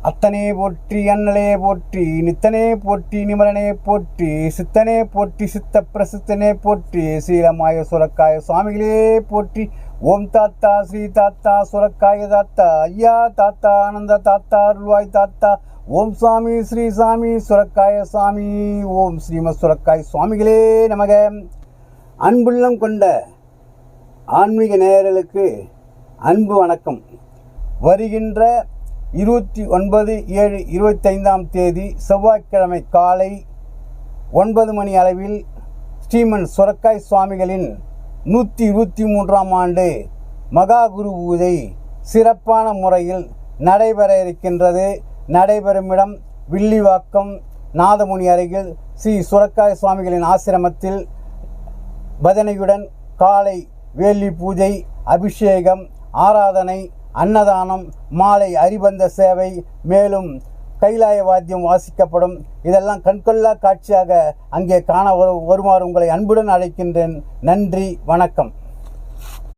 அத்தனே போற்றி அண்ணலே போற்றி நித்தனே போற்றி நிமலனே போற்றி சித்தனே போற்றி சித்த பிரசித்தனே போற்றி சீலமாய சுரக்காய சுவாமிகளே போற்றி. ஓம் தாத்தா ஸ்ரீ தாத்தா சுரக்காய தாத்தா ஐயா தாத்தா ஆனந்த தாத்தா அருள்வாய் தாத்தா. ஓம் சுவாமி ஸ்ரீ சாமி சுரக்காய சுவாமி. ஓம் ஸ்ரீமத் சுரக்காய் சுவாமிகளே நமக. அன்புள்ளம் கொண்ட ஆன்மீக நேயர்களுக்கு அன்பு வணக்கம். வருகின்ற 29/7/25 செவ்வாய்க்கிழமை காலை 9 மணி அளவில் ஸ்ரீமன் சுரக்காய் சுவாமிகளின் 123ஆம் ஆண்டு மகா குரு பூஜை சிறப்பான முறையில் நடைபெற இருக்கின்றது. நடைபெறும் இடம் வில்லிவாக்கம் நாதமுனி அருகில் ஸ்ரீ சுரக்காய் சுவாமிகளின் ஆசிரமத்தில் பஜனையுடன் காலை வேலி பூஜை, அபிஷேகம், ஆராதனை, அன்னதானம், மாலை அரிபந்த சேவை, மேலும் கைலாய வாத்தியம் வாசிக்கப்படும். இதெல்லாம் கண்கொள்ளா காட்சியாக அங்கே காண வருமாறு உங்களை அன்புடன் அழைக்கின்றேன். நன்றி, வணக்கம்.